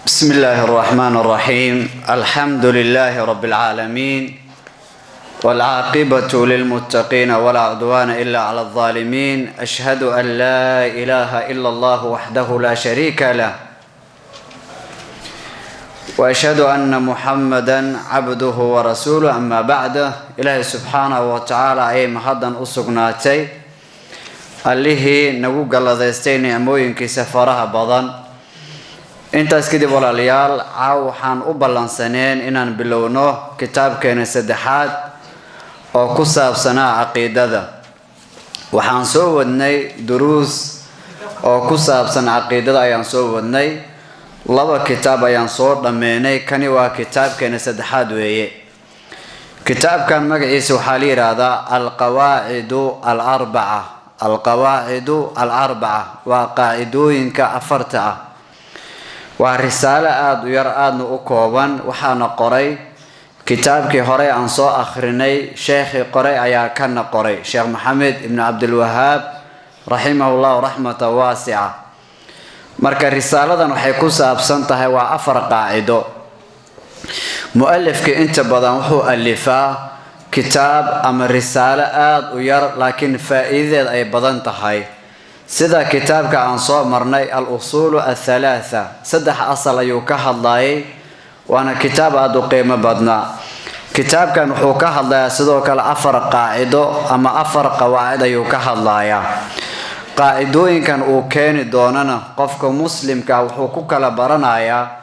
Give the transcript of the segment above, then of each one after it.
بسم الله الرحمن الرحيم. الحمد لله رب العالمين، والعاقبة للمتقين ولا عدوان إلا على الظالمين. أشهد أن لا إله إلا الله وحده لا شريك له، وأشهد أن محمدا عبده ورسوله. أما بعد، إلهي سبحانه وتعالى أي محضا أسقناتي الليه نقول قلدستين أموين كي سفرها بضن. intaas kadib walaalayaal waxaan u ballansaneen inaan bilowno kitaabkeena saddexaad oo ku saabsanaa caqiidada. waxaan soo wadnay duruus oo ku saabsan caqiidada ayaan soo wadnay. laba kitaab ayaan soo dhameynay, kani waa kitaabkeena saddexaad weeye. kitaabkan magaciisa waxaa la yiraahdaa alqawaacidu al-arbaca. alqawaacidu al-arbaca waa qaacidooyinka afarta ah. waa risaalo aad u yar aadna u kooban, waxaana qoray kitaabkii hore aan soo akhrinay. sheekhii qoray ayaa kana qoray, sheekh maxamed ibn cabdilwahaab raximahullah raxmatan waasica. marka risaaladan waxay ku saabsan tahay waa 4 qaacido. mu'alifka inta badan wuxuu alifaa kitaab ama risaalo aad u yar laakiin faa'iidadeed ay badan tahay, sida kitaabka aan soo marnay al-usuulu al-thalaatha. 3 asal ayuu ka hadlayay, waana kitaab aad u qiimo badnaa. kitaabkan wuxuu ka hadlayaa sidoo kale 4 qaacido ama 4 qawaacid ayuu ka hadlayaa. qaacidooyinkan uu keeni doonana qofka muslimka wuxuu ku kala baranayaa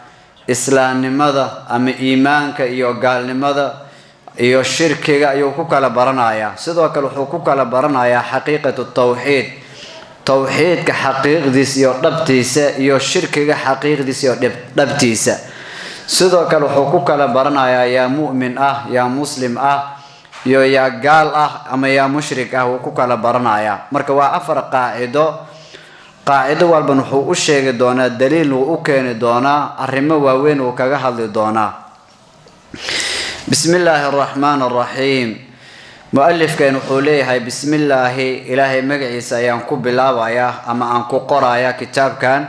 islaamnimada ama iimaanka iyo gaalnimada iyo shirkiga ayuu ku kala baranayaa. sidoo kale wuxuu ku kala baranayaa xaqiiqatu tawxiid, tawxiidka xaqiiqdiisa iyo dhabtiisa, iyo shirkiga xaqiiqdiisa iyo dhabtiisa. sidoo kale wuxuu ku kala baranayaa yaa mu'min ah, yaa muslim ah, iyo yaa gaal ah ama yaa mushrik ah, wuu ku kala baranayaa. marka waa 4 qaacido. qaacido walban wuxuu u sheegi doonaa daliil, uu u keeni doonaa arrimo waaweyn uu kaga hadli doonaa. bismillaahi araxmaani araxiim. mu'alifkan wuxuu leeyahay bismillaahi, ilaahay magaciisa ayaan ku bilaabayaa ama aan ku qorayaa kitaabkan.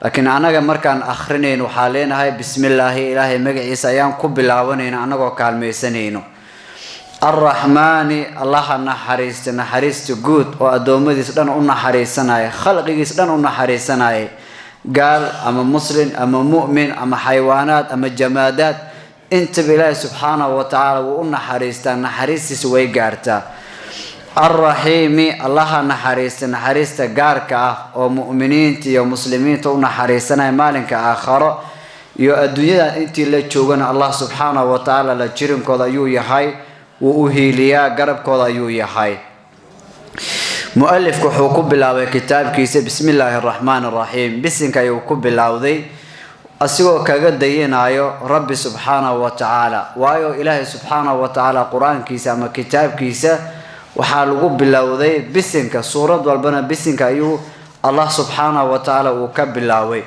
laakiin anaga markaan akhrinayno waxaa leenahay bismillaahi, ilaahay magaciisa ayaan ku bilaabanayna anagoo kaalmaysanayno. arraxmaani, allaha naxariista, naxariista guud oo addoommadiis dhan u naxariisanaya, khalqigiis dhan u naxariisanaya, gaal ama muslim ama mu'min ama xayawaanaad ama jamaadaad, intaba ilaahay subxaanahu wa tacaala wuu u naxariistaa, naxariistiisa way gaartaa. arraxiimi, allaha naxariista, naxariista gaarka ah oo mu'miniinta iyo muslimiinta u naxariisanaya maalinka aakharo iyo adduunyada intii la joogana allah subxaanahu wa tacaala la jirinkooda ayuu yahay, wuu u hiiliyaa, garabkooda ayuu yahay. mu'alifku wuxuu ku bilaabay kitaabkiisa bismillaahi araxmaani araxiim. bisinka ayuu ku bilowday asigoo kaga dayanayo rabbi subxaanahu wa tacaala. waayo ilaahay subxaanahu wa tacaala qur-aankiisa ama kitaabkiisa waxaa lagu bilowday bisinka. suurad walbana bisinka ayuu allah subxaanahu wa tacaala uu ka bilaaway.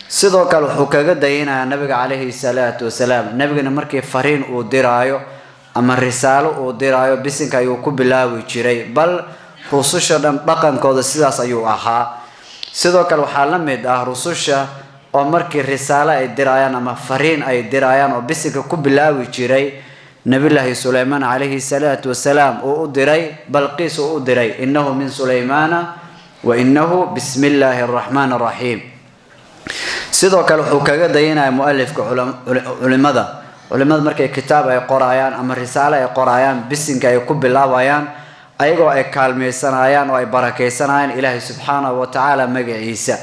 sidoo kale wuxuu kaga dayanayaa nabiga calayhi salaatu wasalaam. nabigana markii fariin uu diraayo ama risaalo uu diraayo bisinka ayuu ku bilaawi jiray, bal rususha dhan dhaqankooda sidaas ayuu ahaa. sidoo kale waxaa la mid ah rususha oo markii risaalo ay dirayaan ama fariin ay dirayaan oo bisinka ku bilaawi jiray. nabiyullaahi sulaymaan calayhi salaatu wasalaam uu u diray balqiis, uu u diray innahu min sulaymaana wa innahu bismillaahi araxmaani araxiim. sidoo kale wuxuu kaga dayanayaa mu'alifka culimada markay kitaab ay qorayaan ama risaalo ay qorayaan bisinka ay ku bilaabayaan ayagoo ay kaalmaysanayaan oo ay barakaysanayaan ilaahay subxaanahu wa tacaala magaciisa.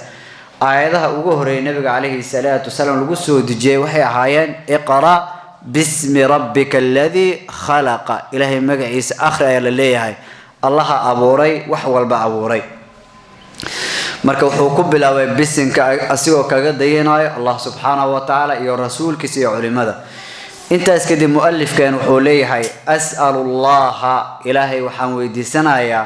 aayadaha ugu horeeyay nabiga calayhi salaatu wasalaam lagu soo dejiyay waxay ahaayeen iqra bismi rabbika alladii khalaqa. ilaahay magaciisa akhri ayaa la leeyahay, allaha abuuray, wax walba abuuray. marka wuxuu ku bilaabay bisinka asigoo kaga dayanayo allah subxaanahu wa tacaala iyo rasuulkiisa iyo culimada. intaas kadib mu'alifkan wuxuu leeyahay as'alu allaha, ilaahay waxaan weydiisanayaa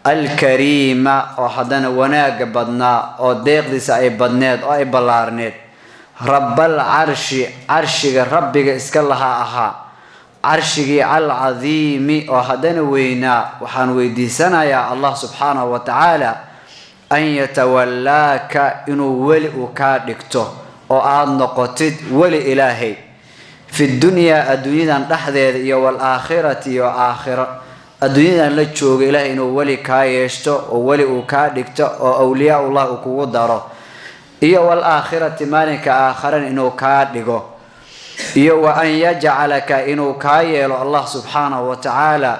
alkariima, oo haddana wanaaga badnaa oo deeqdiisa ay badneed oo ay ballaarneed, rabbal carshi, carshiga rabbiga iska lahaa ahaa, carshigii alcadiimi oo haddana weynaa. waxaan weydiisanayaa allah subxaanahu wa tacaala an yatawallaaka, inuu weli uu kaa dhigto oo aad noqotid wali ilaahay fi dunya adduunyadan dhaxdeeda iyo wal aakhirati iyo aakhira adduunyadan la jooga ilaahay inuu wali ka yeeshto oo wali uu ka dhigto oo awliyaa Allah uu kugu daro iyo wal aakhirati maalinka aakhiran inuu ka dhigo iyo wa an yaj'alaka inuu ka yeelo Allah subhanahu wa ta'ala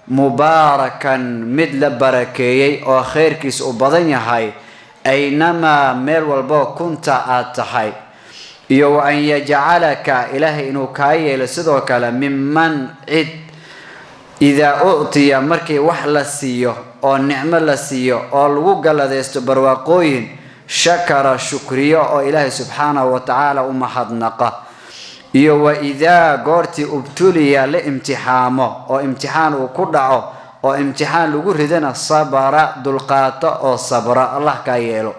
mubarakan mid la barakeeyay oo khayrkiis u badan yahay aynama meel walba kunta aad tahay iyo wa an yaj'alaka ilaahay inuu ka yeelo sidoo kale mimman cid ida u'tiya markii wax la siiyo oo nicmo la siiyo oo lagu galadeysto barwaaqooyin shakara shukriyo oo ilaahay subhanahu wa ta'ala u mahadnaqa iyo wa ida goorti ubtuliya la imtixaamo oo imtixaan uu ku dhaco oo imtixaan lagu ridana sabara dulqaato oo sabra Allah ka yeelo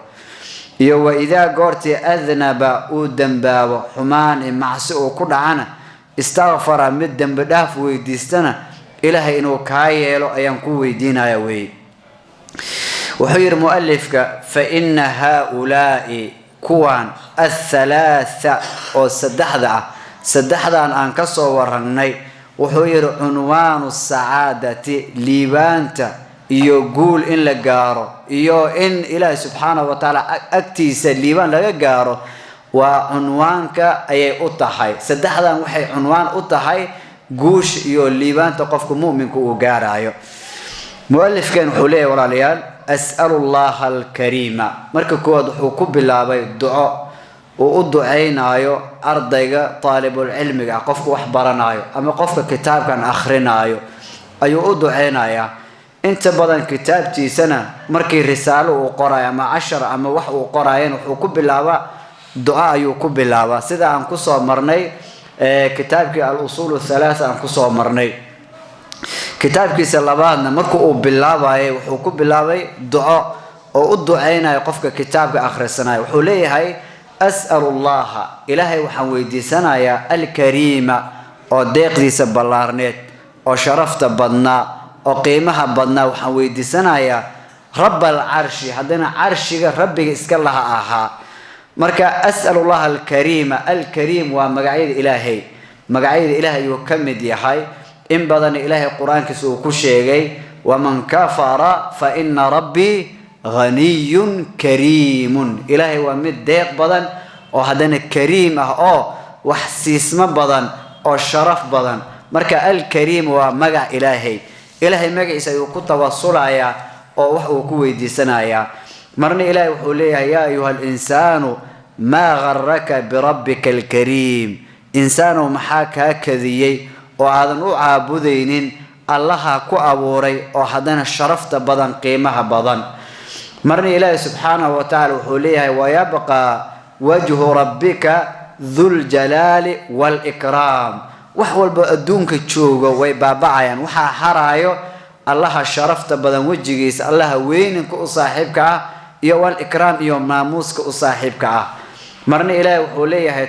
iyo wa ida goorti adnaba uu dambaabo xumaan macsi uu ku dhacana istaghfara mid dambi dhaaf weydiistana ilaahay inuu ka yeelo ayaan ku weydiinaya weey وحير مؤلفك فإن هؤلاء كوان الثلاثة أو سدحدة أن كصورني وحير عنوان السعادة ليبانتا يقول إن لقارو يو إن إله سبحانه وتعالى أكتيس ليبان لقارو وعنوانك أي أطحي سدحدة وحي عنوان أطحي قوش يو ليبان تقفك مؤمنك وقارا مؤلف كان حوليه ولا ليال أسأل الله الكريم مركا كواد حكوب الله الدعاء وأدعينا أيو أرضيغا طالب العلم قفك وحبرنا أيو أما قفك كتاب كان أخرنا أيو أدعينا أيو انت بدن كتابتي سنة مركي رسالة وقرايا مع 10 أما وح وقرايين وحكوب الله دعاء أيو كوب الله سيدا أنكسو مرني كتابك الأصول الثلاثة أنكسو مرني كتابكيس لبادنا مركو بلاواي وحو بلاواي دعاء او دعينا يقفك كتابك اخر السنه وحو ليهي اسال الله الهي وحن ويديسنايا الكريم او ديقديس بلارنيت او شرفت بدنا او قيمها بدنا وحن ويديسنايا رب العرش حدنا عرشك ربك اسك الله اها مركا اسال الله الكريم ومقعيد الهي مقعيد الهي وكمد يحي إن بدن إلهي القرآن كسو كشيغي ومن كفر فإن ربي غني كريم إلهي ومد ديق بدن وهدن كريم وحسيس ما بدن شرف بدن مركا الكريم ومقع إلهي مقع سيكون توصلايا وحو كوي دي سنايا مرني إلهي وحوليها يا أيها الإنسان ما غرك بربك الكريم إنسان محاكا كذيي وعادن عابدين الله كو أبوري وحدنا الشرفت بدن قيمها بدن مرني إلهي سبحانه وتعالى وحوليها ويبقى وجه ربك ذو الجلال والإكرام وحول بأدونك تشوغو ويبابعيان وحا حرايو الله الشرفت بدن وجهيس الله وينك أصاحبك يو الإكرام يو ماموسك أصاحبك مرني إلهي وحوليه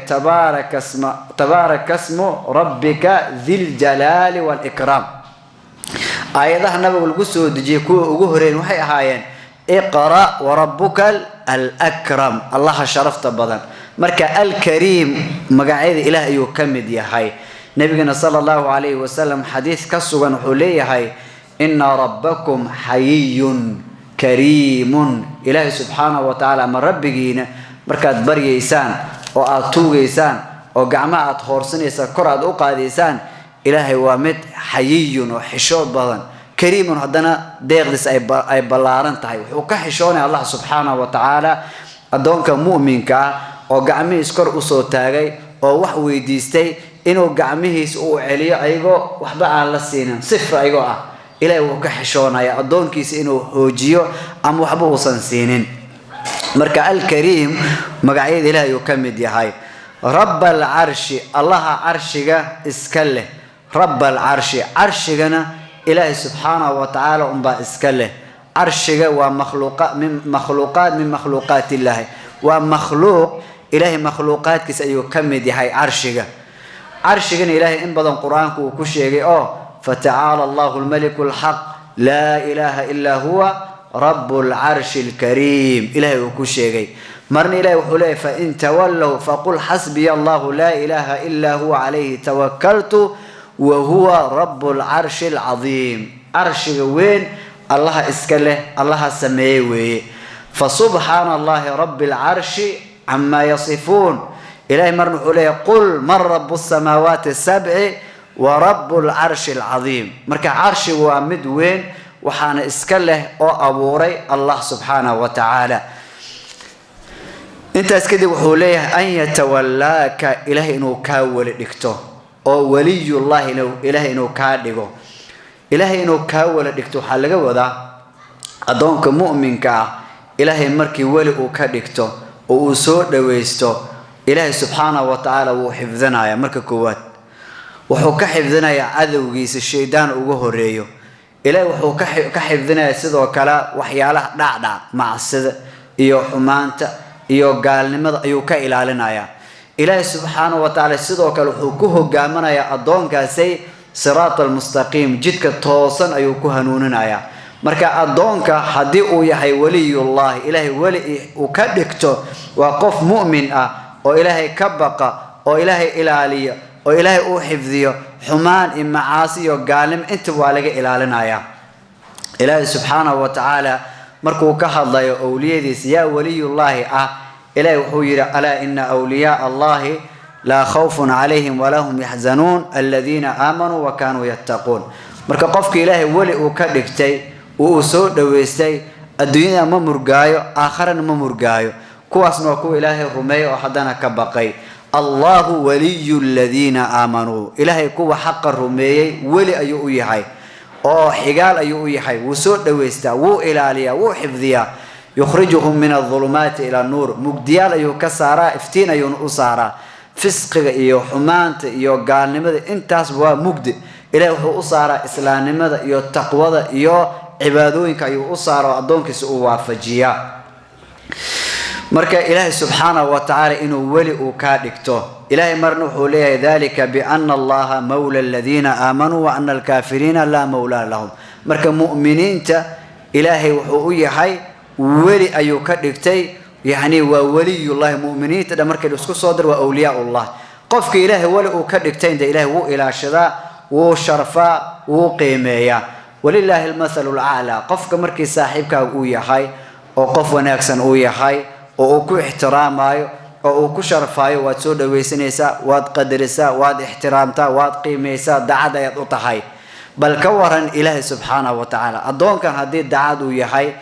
تبارك اسم ربك ذي الجلال والإكرام آياتها النبي والقسو دجيكو وقهرين وحي هايين اقرأ وربك الأكرم الله شرفت بدن مركا الكريم مقاعد إلهي يكمد يا هاي نبينا صلى الله عليه وسلم حديث كسوغا وحوليه هاي إن ربكم حيي كريم إلهي سبحانه وتعالى من ربكينا markaad baryeysaan oo aad tuugeysaan oo gacmaha aad hoorsanaysa kor aad u qaadaysaan ilaahay waa mid xayiyun oo xishood badan kariimun hadana deeqdis ay balaaran tahay wuxuu ka xishoonay Allah subhanahu wa ta'ala adoonka muuminka oo gacmihiis kor u soo taagay oo wax weydiistay inuu gacmihiis u celiyo ayagoo waxba aan la siinin sifr ayagoo ah ilaahay wuu ka xishoonay adoonkiisa inuu hoojiyo ama waxba uusan siinin مركا الكريم مقعيد إلهي يكمد يهاي رب العرش الله عرشك اسكله رب العرش عرشنا إلهي سبحانه وتعالى أنبا اسكله عرشك ومخلوقات من مخلوقات الله ومخلوق إلهي مخلوقات كس يكمد يهاي عرشك إلهي إن بدن قرآنك وكشيك فتعالى الله الملك الحق لا إله إلا هو رب العرش الكريم إلهي وكشيغي مرن إلهي وحولي فإن تولوا فقل حسبي الله لا إله إلا هو عليه توكلت وهو رب العرش العظيم. عرش وين الله اسكله الله سميوي. فسبحان الله رب العرش عما يصفون. إلهي مرن وحولي قل من رب السماوات السبع ورب العرش العظيم. مركا عرش ومد وين وحانا اسكله او أبوري الله سبحانه وتعالى. انت اسكدي وحوليه أن يتولاك إلهي إنو كاول دكتو أو ولي الله إلهي إنو كادقو إلهي إنو كاول دكتو حالك وذا أدونك مؤمنك إلهي مركي ولي كادقتو وأسود دويستو إلهي سبحانه وتعالى وحفظنا يا مركي كوات وحوك حفظنا يا عذو جيس الشيطان وجوه ريو إلهي وحوك كحفظنا يا سيد وكلا وحياله دعدع مع السيد إيو حمانته iyo gaalnimada ayuu ka ilaalinaya. Ilaahay subhanahu wa ta'ala sidoo kale wuxuu ku hogaaminaya adoonkaasay siraatal mustaqim jidka toosan ayuu ku hanuuninaya. Marka adoonka hadii uu yahay waliyullah Ilaahay wali uu ka dhigto waa qof mu'min ah oo Ilaahay ka baqa oo Ilaahay ilaaliyo oo Ilaahay uu xifdiyo xumaan iyo macaasi iyo gaalnimo inta waa laga ilaalinaya. Ilaahay subhanahu wa ta'ala markuu ka hadlayo awliyadiisa yaa waliyullaahi ilaahay wuxuu yiri ala inna awliyaa allahi la khawfun alayhim wa lahum yahzanun alladhina amanu wa kanu yattaqun. marka qofka ilaahay wali uu ka dhigtay uu soo dhaweystay adduunyada ma murgaayo aakharana ma murgaayo kuwaasna ku ilaahay rumeeyo oo hadana ka baqay. allahu waliyul ladina amanu ilaahay kuwa xaq rumeeyay wali ayuu u yahay oo xigaal ayuu u yahay wuu soo dhaweystaa wuu ilaaliyaa wuu xifdiyaa yukhrijuhum min adh-dhulumati ila an-nur mugdiyaal ayuu ka saaraa iftiin ayuu u saaraa fisqiga iyo xumaanta iyo gaalnimada intaas waa mugdi ilaahay wuxuu u saaraa islaamnimada iyo taqwada iyo cibaadooyinka ayuu u saaraa adoonkiisa uu waafajiyaa. marka ilaahay subhanahu wa ta'ala inuu wali uu ka dhigto ilaahay marna wuxuu leeyahay dhalika bi anna allaha mawla alladhina amanu wa anna alkafirina la mawla lahum. marka mu'miniinta ilaahay wuxuu u yahay wali ayuu ka dhigtay يعني وولي الله مؤمنين تدا مركز اسكو صدر وأولياء الله قفك إله ولا وكدكتين ده إله و إلى شذا وشرفاء وقيمية ولله المثل الأعلى قفك مركز صاحبك ويا هاي وقف وناكسن ويا هاي وكو احترام هاي وكو شرف هاي وتسود ويسنيسا واد قدرسا واد احترامتا واد قيميسا دعاء يطوط هاي بل كورن إله سبحانه وتعالى أدون كان هذه دعاء ويا هاي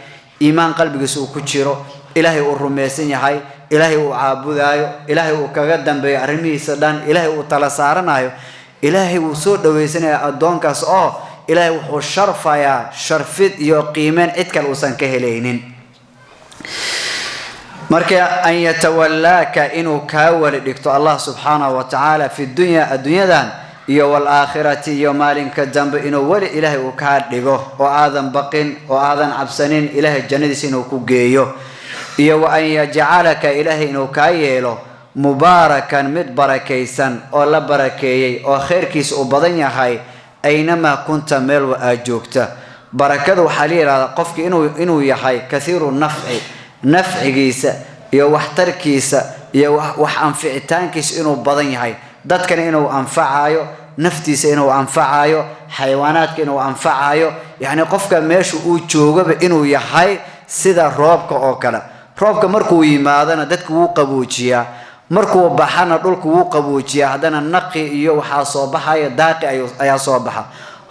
إيمان قلبك سو كتشيرو إلهي ورميسين يحي إلهي وعابدايو إلهي وكقدم بيعرمي سدان إلهي وطلسارنايو إلهي وسود ويسين أدونكاس إلهي وشرف يا شرفت يو قيمين إتكال وسان كهلينين مركا أن يتولاك إنو كاول دكتو الله سبحانه وتعالى في الدنيا دان يو والآخرة يو مالك الجنب إنو ولي إلهي وكاد ديغو وآذن بقين وآذن عبسنين إلهي الجندس إنو كوغيو يو أن يجعلك إلهي إنو كايلو مباركا مد بركيسا أو لبركيي أو خير كيس أبضن يحي أينما كنت ميل وأجوكت بركة حليل قفك إنو يحي كثير النفع نفع كيس يو وحتر كيس يو وحنفعتان كيس إنو بضن يحي داد كان إنو أنفعايو نفتيس إنو أنفعايو حيوانات كإنو أنفعايو يعني قفك ميشو أوجوغب إنو يحي سيدا روبك أو كلا روبك مركو يمادنا دادك وقبوجيا مركو بحانا دولك وقبوجيا هدانا نقي إيو حاصوبحا يداقي أيا صوبحا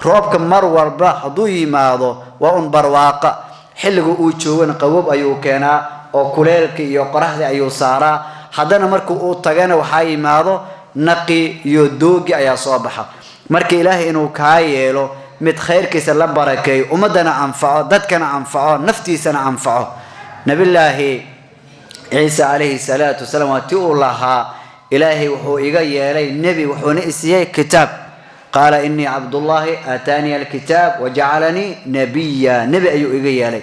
روبك مرور با حدو يمادو وأن برواقا حلقو أوجوغن قووب أيو كينا أو كوليلك إيو قرحدي أيو سارا هدانا مركو أوتاقانا وحا يمادو نقي يدوغي أيا صوبحا مركي إلهي إنو كايلو مد خير كيس الله بركي ومدنا أنفعه ددكنا أنفعه نفتيسنا أنفعه نبي الله عيسى عليه الصلاة والسلام وتقول الله إلهي وحو إيجاي إلي النبي وحو نئسيه كتاب قال إني عبد الله آتاني الكتاب وجعلني نبيا نبي أيو إيجاي إلي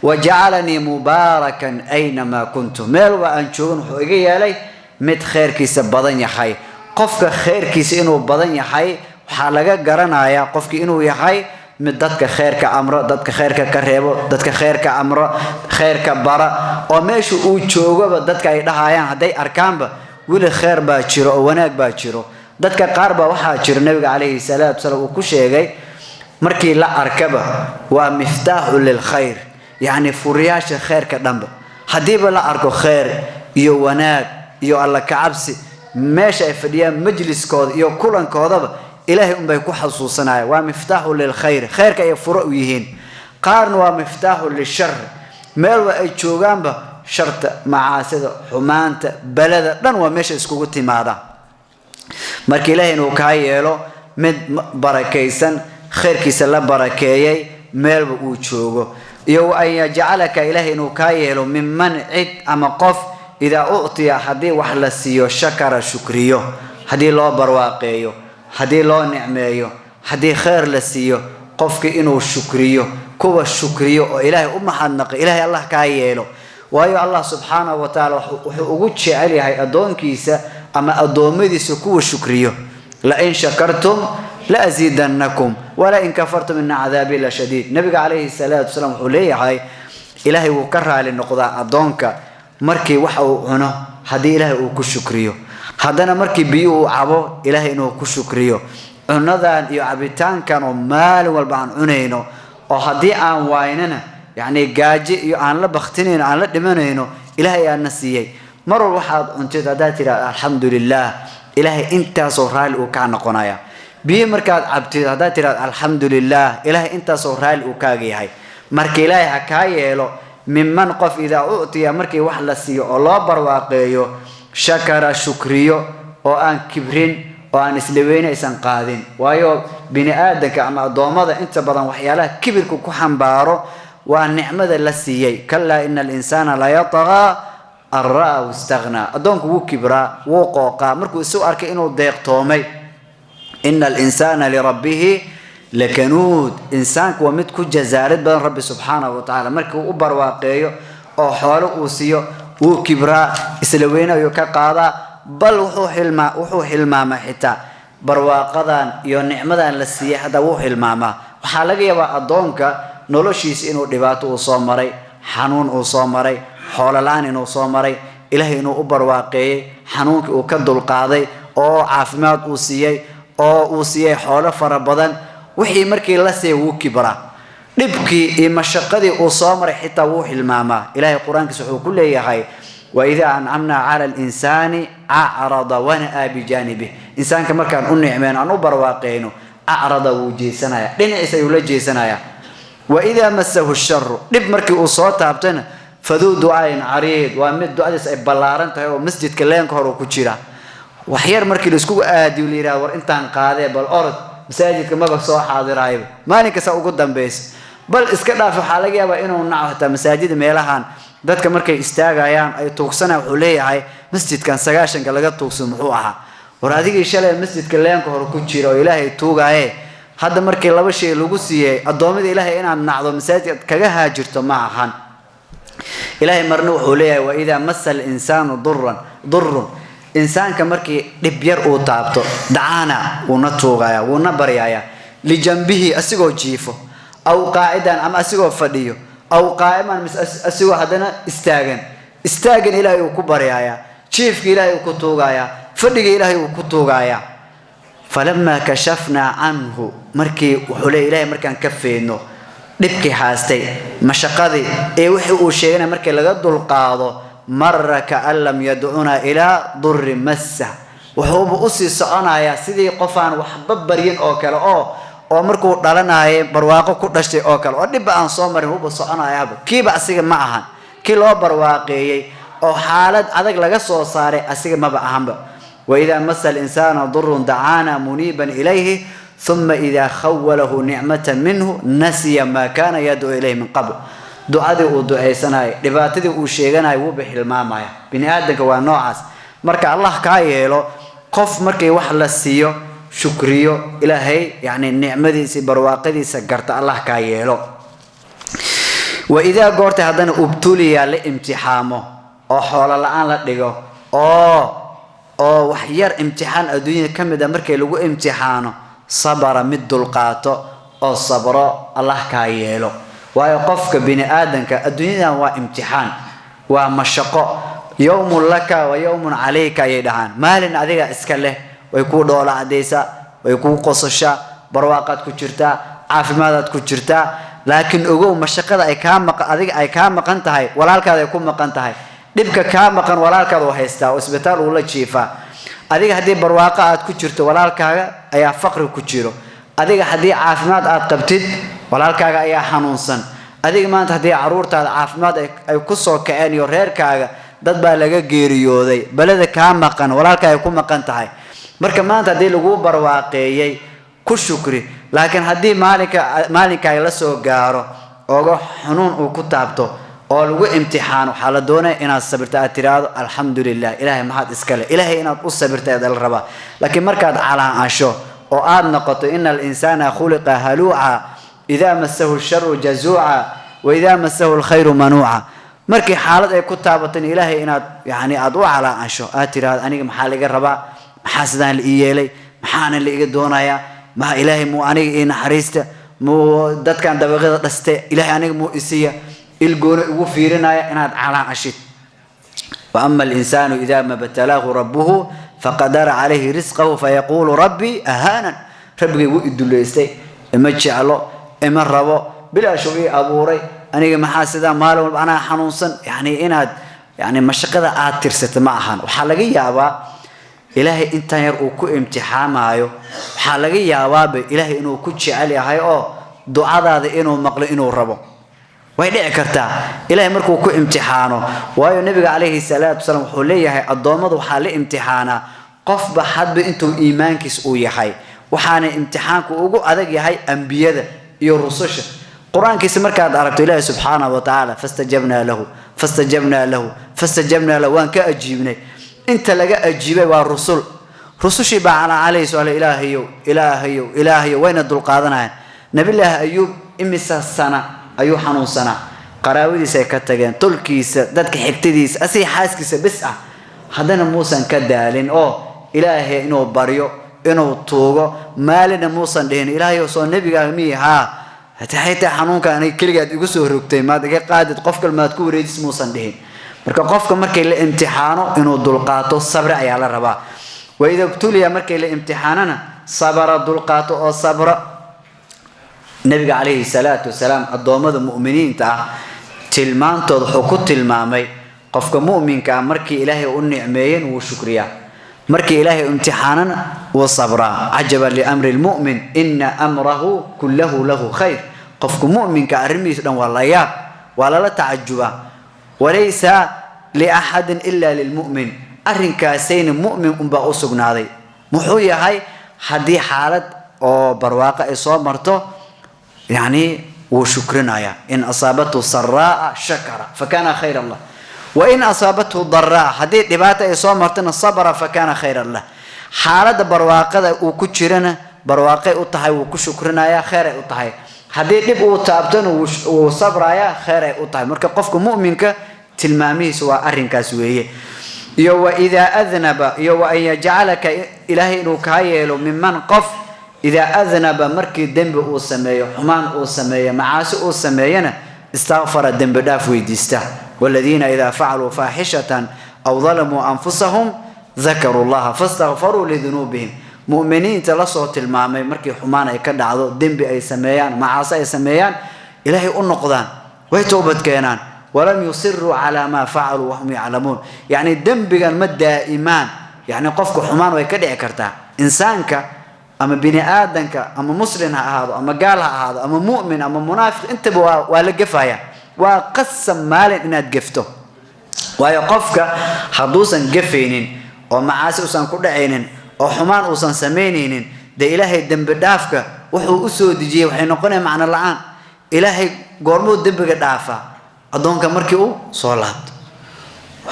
وجعلني مباركا أينما كنت ميل وأنشون وحو إيجاي إلي مد خير كيس بدن يحي قفك خير كيس إنو بدن يحي حالك قرنايا قفك إنو يحي mid dadka khayrka amro dadka khayrka ka reebo dadka khayrka amro khayrka bara oo meesha uu joogaba dadka ay dhahayaan haday arkaanba wili khayr baa jiro oo wanaag baa jiro dadka qaar baa waxa jira nabiga kaleey salaatu salaam uu ku sheegay markii la arkaba waa miftaaxu lil khayr yani furiyaasha khayrka dhanba hadiiba la arko khayr iyo wanaag iyo alla ka cabsi meesha ay fadhiyaan majliskooda iyo kulankoodaba ilaahay unbay ku xasuusanayaan waa miftaaxu lil khayr khayrka ay furo u yihiin qaarna waa miftaaxu lil shar meel ay joogaanba sharta macaasida xumaanta balada dhan waa meesha iskugu timaada markii ilaahay inuu ka yeelo mid barakaysan khayrkiisa la barakeeyay meel uu joogo iyo ay yaj'alaka ilaahay inuu ka yeelo mimman cid ama qof ida u'tiya hadii wax la siiyo shakara shukriyo hadii loo barwaaqeeyo hadii loo nicmeeyo hadii khayr la siiyo qofki inuu shukriyo kuwa shukriyo oo ilaahay u mahadnaqo ilaahay Allah ka yeelo waayo Allah subhanahu wa ta'ala wuxuu ugu jecel yahay adoonkiisa ama adoomadiisa kuwa shukriyo la in shakartum la azidannakum wala in kafartum in adhabi la shadid nabiga alayhi salatu wasalam wuxuu leeyahay ilaahay wuu ka raali noqdaa adoonka markii waxa uu cuno hadii ilaahay uu ku shukriyo hadana markii biyo uu cabo ilaahay inuu ku shukriyo cunadan iyo cabitaankan oo maal walba aan cuneyno oo hadii aan waynana يعني جاجي يعان لبختنين عن لدمنينه إلهي أنا سيء مرة واحد أنت تدات الحمد لله إلهي أنت صهرال وكان قنايا بمركز عبد تدات الحمد لله إلهي أنت صهرال وكاجي هاي مركز إلهي حكاية له ممن قف إذا أعطي مركز واحد سيء الله برواقيه شكر شكريه وأن كبرين وأن سلوين إنسان قادين ويو بني آدم كأما ضمادة أنت بدن وحياله كبرك كحن بارو والنعمة التي كلا إن الإنسان لا يطغى أن رأى واستغنى أدونك وكبرا وقوقا مركو سوء إنه ضيق تومي إن الإنسان لربه لكنود إنسانك ومتكو جزارت بين ربي سبحانه وتعالى مركو أبر واقعيه أو حوالو أوسيو وكبرا إسلوينا ويوكا قاضا بل وحوح الماما حتى برواقضان يو نعمة للسياحة وحوح الماما وحالقيا وأدونك noloshiis inuu dhibaato u soo maray xanuun uu soo maray xoolalaan inuu soo maray ilaahay inuu u barwaaqeeyay xanuunki uu ka dulqaaday oo caafimaad uu siiyay xoolo fara badan wixii markii la siiyay wuu kibra dhibkii iyo mashaqadii uu soo maray xitaa wuu hilmaamaa ilaahay quraankiisa wuxuu ku leeyahay wa idha an'amna 'ala al-insani a'rada wa na'a bi janibihi insaanka markaan u nicmeen aan u barwaaqeeyno a'rada wuu jeesanaya dhinaciisa ayuu la jeesanaya وإذا مسه الشر لب مركي وصوت عبتنا فذو دعاء عريض ومد دعاء بلارن تهو مسجد كلام كهرو كتيرا وحير مركي لسكو آدي وليرا وإنت عن قاضي بالأرض مساجد كما بصوا حاضر عيب مالك سأو قدام بيس بل إسكتنا في حالك يا بإنه نعه حتى مساجد ميلهان ذاتك مركي استاغ أيام أي توكسنا وحولي هاي مسجد كان سجاشن كلاقات توكسن محوها وراديك إشالة مسجد كلام كهرو كتيرا وإلهي توقع هذا مركي لaba shay lagu siiyay adoomada ilaahay inaad nacdo masaajid kaga haajirto ma ahan ilaahay marna wuxuu leeyahay wa idha masal insanu durrun insaanka markii dib yar uu taabto daana una toogaya una baryaya li jambihi asigoo jiifo aw qaa'idan ama asigoo fadhiyo aw qaa'iman asigoo hadana istaagan ilaahay uu ku baryaya jiifka ilaahay uu ku toogaya fadhiga ilaahay uu ku toogaya فلما كشفنا عنه مركي وحولي إلهي مركان كفينه نبكي حاستي مشقضي وحي وشينا مركي لقد القاضي مر كأن لم يدعونا إلى ضر مسه وهو بأسي سعنا يا سيدي قفان وحبب برين أوكال أو مركو دلنا هاي برواقو كدشتي أوكال ودب أن صومر هو بسعنا يا أبو كي بأسيق معهن كي لو برواقي أو حالة عدك لقصو صاري أسيق ما بأهم وإذا مس الإنسان ضر دعانا منيبا إليه ثم إذا خوله نعمة منه نسي ما كان يدعو إليه من قبل دعاء ودعاء سناي دباتي وشيغناي وبخ المامايا بني آدمك waa noocaas marka Allah ka yeelo qof markay wax la siiyo shukriyo ilaahay yani nicmadiisa barwaaqadiisa garta Allah ka yeelo wa idha goorta hadana ubtuliya la imtixaamo oo xoolo la'aan la dhigo oo wax yar imtixaan adduunka kamida markay lagu imtixaano sabara mid dulqaato أو صبر الله كايلو ويقفك بني آدمك الدنيا وامتحان ومشقة يوم لك ويوم عليك يدهان مالن أذيك إسكاله ويكون دولة عديسة ويكون قصشة برواقات كجرتا عافمادات كجرتا لكن أقول مشقة أي كام أذيك أي كام مقنتهاي ولا الكذا يكون مقنتهاي دبك كام مقن ولا الكذا وهيستا وسبتال ولا شيفا أذيك هدي برواقات كجرتا ولا الكذا أي فقر كجيرو أذيك هدي عافماد قبتد ولا الكذا أي حنونسن أذيك ما أنت هدي عرورت عافماد أي قصة كأن يرهر كذا dad baa laga geeriyooday balada ka maqan walaalka ay ku maqan tahay marka maanta hadii lagu barwaaqeeyay ku shukri laakiin hadii maalinka ay la soo gaaro oo xunuun uu ku taabto oo lagu imtixaano waxa la doonay inaad sabirto aad tiraado alxamdulillah ilaahay maxaad iska leh ilaahay inaad u sabirto aad la rabaa laakiin markaad calaasho oo aad noqoto innal insana khuliqa halu'a idha massahu ash-sharru jazu'a wa idha massahu al-khayru manu'a markii xaalad ay ku taabato ilaahay inaad yaani aad u calaasho aad tiraado aniga maxaa laga rabaa maxaa sidaan la yeelay maxaana la iga doonayaa ma ilaahay mu aniga in naxariista mu dadkan dabaqada dhaste ilaahay aniga mu isiya ilgoona ugu fiirinaya inaad calaashid wa amma al-insanu idha ma batalahu rabbuhu faqadara alayhi rizqahu fayaqulu rabbi ahana rabbi wuu iduleystay ima jeclo ima rabo bila shubi abuuray aniga maxaa sida maal walba ana xanuunsan yani mashaqada aad tirsata ma ahan waxa laga yaabaa ilaahay inta yar uu ku imtixaamayo waxa laga yaabaa ilaahay inuu ku jecel yahay oo ducadaada inuu maqlo inuu rabo way dhici kartaa ilaahay markuu ku imtixaano waayo nabiga kaleeyhi salaatu wasalaam wuxuu leeyahay adoomadu waxa la imtixaana qofba hadba intuu iimaankiis uu yahay waxaana imtixaanku ugu adag yahay anbiyada iyo rususha قرآن كيس مركز عرفت الله سبحانه وتعالى فاستجبنا له وان كأجيبني انت لقى أجيبه والرسول رسول شبع عليه سؤال إلهي وين الدل قادنا نبي الله أيوب إمس السنة أيوب حنون سنة قراودي سيكتجن تلكيس دتك حبتديس أسي حاسكيس بسعة هذا موسى كدالين إلهي إنه بريو إنه توغو مالنا موسى دين إلهي وصل نبي قامي ها حتى حنونك أنا كل قاعد يقصه ركتي ما دقيق قاعد قفك ما تكون ريدس موسندهين مركا قفك مركا الامتحانه إنه دلقاته صبر على الربا وإذا ابتلي مركا الامتحاننا صبر دلقاته أو صبر النبي عليه الصلاة والسلام الضوامد المؤمنين تلمان تضحكوا تلمامي قفك مؤمن كان مركي إلهي النعمين وشكريا مركي إلهي امتحانا وصبرا عجبا لأمر المؤمن إن أمره كله له خير قفك مؤمن كأرمي والله ياب ولا لا تعجبا وليس لأحد إلا للمؤمن أرن كاسين مؤمن أنبا أسقنا هذي محوية هاي حدي حالة أو برواقع إصابرته يعني وشكرنا يا إن أصابته سراء شكر فكان خير الله وإن أصابته ضراء حديث دباتة إصابرتنا الصبر فكان خير الله حالة برواقع وكشرنا برواقع أطهي وكشكرنا يا خير أطهي حديث دب وتابتن وصبر يا خير أطهي مركب قفك مؤمنك تلمامي سوى أرنك سويه يو إذا أذنب يو أن يجعلك إلهي نكايل ممن قف إذا أذنب مركي دنب أو سمايا حمان أو سمايا معاس أو سماينا استغفر الدنب داف ويدسته والذين إذا فعلوا فاحشة أو ظلموا أنفسهم ذكروا الله فاستغفروا لذنوبهم مؤمنين تلصوا المامي مركي حمان يكد عضو دنب أي سمايان معاس أي سمايان إلهي النقضان ويتوبة كينان ولم يصروا على ما فعلوا وهم يعلمون يعني الدنب مدى إيمان يعني قفك حمان ويكد عكرتا إنسانك أما بني آدمك أما مسلم هذا أما قالها هذا أما مؤمن أما منافق أنت ولقفها وقسم مال إن تقفته ويقفك حدوسا قفينين ومعاسي وسان كل عينين وحمان وسان سمينين ده إلهي الدنب دافك وحو أسود جي وحين نقول معنا الآن إلهي قرمو الدنب دافا أدونك مركيو صلاة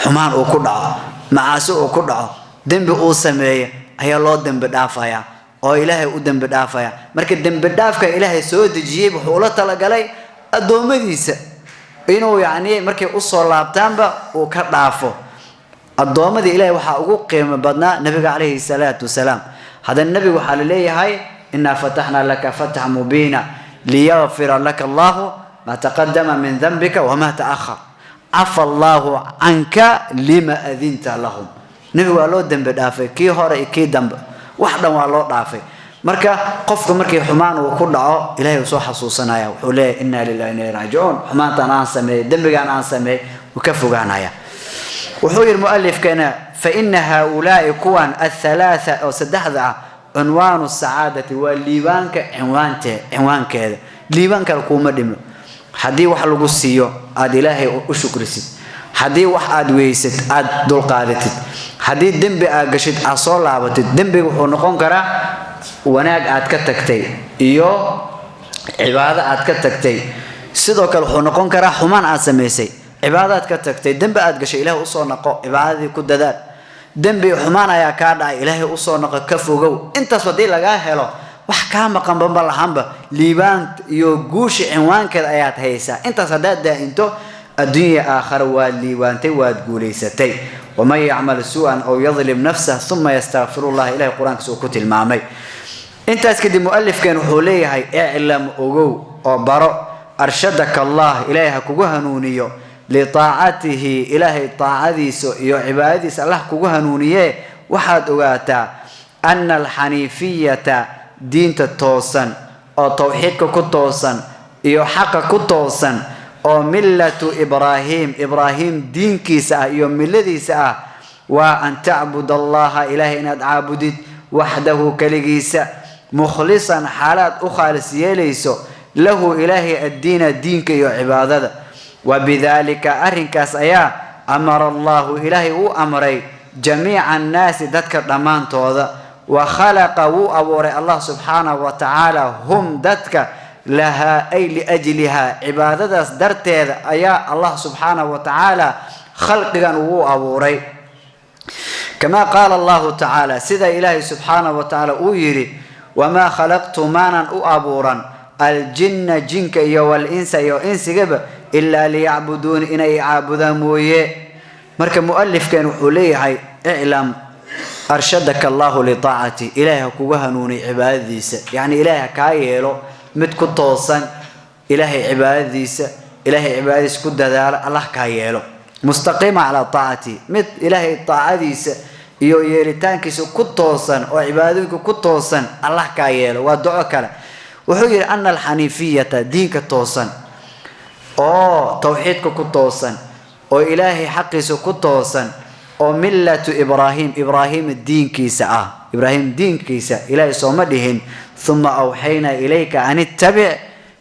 حمان وكدعو معاسي وكدعو دنب أو سمي هي الله الدنب دافا oo ilaahay u dambi dhaafaya marka dambi dhaafka ilaahay soo dejiyay wuxuu la tala galay adoomadiisa inuu yaani markay u soo laabtaanba uu ka dhaafo adoomada ilaahay waxa ugu qiimo badnaa nabiga kaleeyhi salaatu wasalaam hada nabiga waxa la leeyahay إنا فتحنا لك فتحا مبينا ليغفر لك الله ما تقدم من ذنبك وما تأخر عفى الله عنك لما أذنت لهم نبي والله دم بدافع كي هراء كي دم واحدا والله دافع مركا قفك مركي حمان وكل إلهي وصو حصوصنا يا وحولي إنا لله إنا راجعون حمان تنان سمي دم بقى عن سمي وكفوا عنا يا وحوي المؤلف كان فإن هؤلاء كوان الثلاثة أو سدحذا عنوان السعادة والليبانك عنوان كذا ليبانك الكومة دم حدي وح لو سيو اد إلهي وشكرسي حدي وح اد ويست اد دول قادتid حدي دنبي اد غشيد اسو لابتid دنبي wuxuu noqon karaa wanaag aad ka tagtay iyo cibaado aad ka tagtay sidoo kale wuxuu noqon karaa xumaan aad sameysay cibaado aad ka tagtay dambi aad gashay ilaahay u soo noqo cibaadadii ku dadaal dambi xumaan ayaa ka dhacay ilaahay u soo noqo ka fogow intaas wadii laga helo wax ka maqan bamba lahanba liibaan iyo guushi cinwaankeed ayaad haysaa intaas hadaad daa'into adduunya aakhira waa liibaantay waad guuleysatay وما يعمل سوءا أو يظلم نفسه ثم يستغفر الله إلهي قرآن كسوكت المعمي انت اسكد المؤلف كان حوليه اعلم أغو وبرو أرشدك الله إلهي كوغوها نونيو لطاعته إلهي طاعتي يو عبادي الله كوغوها نونيه وحد أغاتا أن الحنيفية دين التوسن أو توحيدك كتوسن يو حق كتوسن أو ملة إبراهيم دين كيسا يوم ملذي سا وأن تعبد الله إلهي إن عابدت وحده كلجيسا مخلصا حالات أخالص يليسو له إلهي الدين دينك يو عبادة وبذلك أرنكاس أيا أمر الله إلهي وأمري جميع الناس دتك رمان توضا وخلق وأوري الله سبحانه وتعالى هم دتك لها أي لأجلها عبادة درتها أيا الله سبحانه وتعالى خلقا وأوري كما قال الله تعالى سيد إلهي سبحانه وتعالى أويري وما خلقت مانا أبورا الجن جنك والإنس إنس جب إلا ليعبدون إن يعبدون مويه مركب مؤلف كان حوليه اعلم أرشدك الله لطاعتي إلهي كوها نوني عباديس يعني إلهي كايلو متكو توصن إلهي عباديس إلهي عباديس كد دار الله كايلو مستقيم على طاعتي مت إلهي طاعتيس iyo yeelitaankiisu ku toosan oo cibaadooyinku ku toosan Allah ka yeelo waa duco kale wuxuu yiri anna al-hanifiyata diinka toosan oo tawxiidka ku toosan oo ilaahi xaqiisu ku toosan oo millatu ibrahim diinkiisa ilaahi soo ma dhihin thumma awhayna ilayka an ittabi'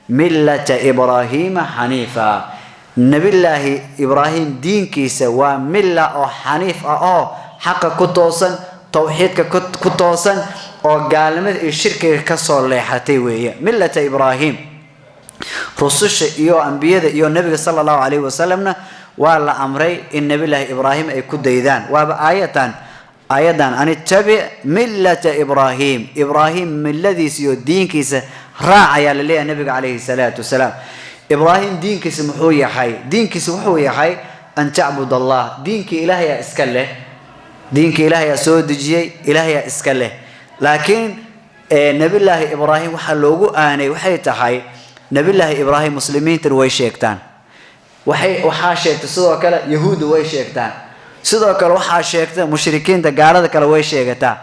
millata ibrahim hanifa nabillahi ibrahim diinkiisa waa milla oo hanif oo حق كتوسن توحيد كتوسن أو قالمد الشرك كسر لحتي ويا ملة إبراهيم رسوش يو أنبياء يو النبي صلى الله عليه وسلم ولا أمري النبي الله إبراهيم أي كديدان وبآيتان أن اتبع ملة إبراهيم من الذي سيو دين كيس راعي للي النبي عليه الصلاة والسلام إبراهيم دين كيس محوية حي دين كيس محوية حي أن تعبد الله دينك إلهي إسكاله دينك إلهي سودجي إلهي إسكاله لكن نبي الله إبراهيم وحلوجو أنا وحيتحي نبي الله إبراهيم مسلمين تروي شيكتان وحاشيكت سوى كلا يهود وي شيكتان سوى كلا وحاشيكت مشركين تجارة كلا وي شيكتان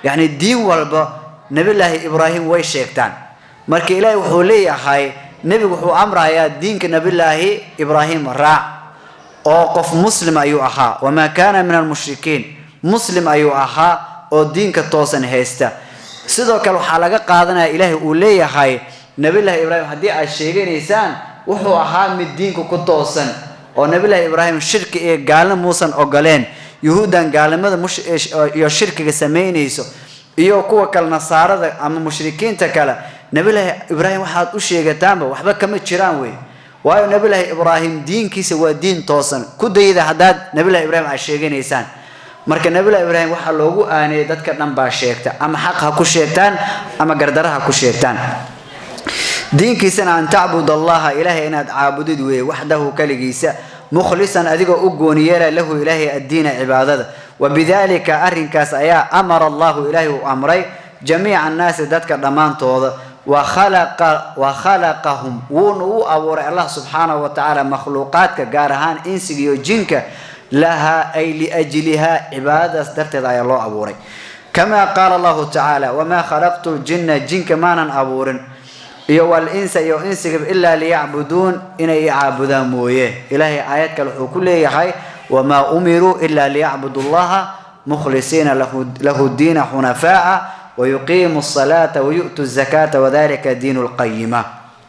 يعني الدين والبا نبي الله إبراهيم وي شيكتان مرك إلهي وحولي حي نبي وحو أمره يا دينك نبي الله إبراهيم راع أوقف مسلم أيها وما كان من المشركين مسلم أيها أو دينك توسن هيستا سيدو كالو حلقة قادنا إلهي أولي حي نبي الله إبراهيم هدي الشيغين إنسان وحو أها من دينك كتوسن أو نبي الله إبراهيم شرك إيه قال موسى أو قالين يهودا قال ماذا مش يو شرك سمين إيسو إيو كوا كالنصارى أما مشركين تكالا نبي الله إبراهيم واحد أشيغة تامبا وحبا كمت شيران وايو نبي الله إبراهيم دين كيس هو دين توسن كده إذا حداد نبي الله إبراهيم الشيغين إنسان marka nabi ibraahim waxa loogu aanay dadka dhan baa sheegta ama xaq ha ku sheegtaan ama gardaraha ku sheegtaan diinkiisana an ta'budu allaha ilaahi inaad caabudid weey wahdahu kaligiisa mukhlisan adigoo u gooniyeela lahu ilaahi ad-diina cibaadada wabidalika arrinkaas ayaa amara allahu ilaahi u amray جميع الناس دتك ضمان توض وخلقهم ونو أبور الله سبحانه وتعالى مخلوقات كجارهان إنسي وجنك لها أي لأجلها عبادة درت ذا الله أبوري كما قال الله تعالى وما خلقت الجن جنك ما أبورن يو الإنس إلا ليعبدون إن يعبدون مويه إلهي آيات كل يحي وما أمروا إلا ليعبدوا الله مخلصين له الدين حنفاء ويقيموا الصلاة ويؤتوا الزكاة وذلك دين القيمة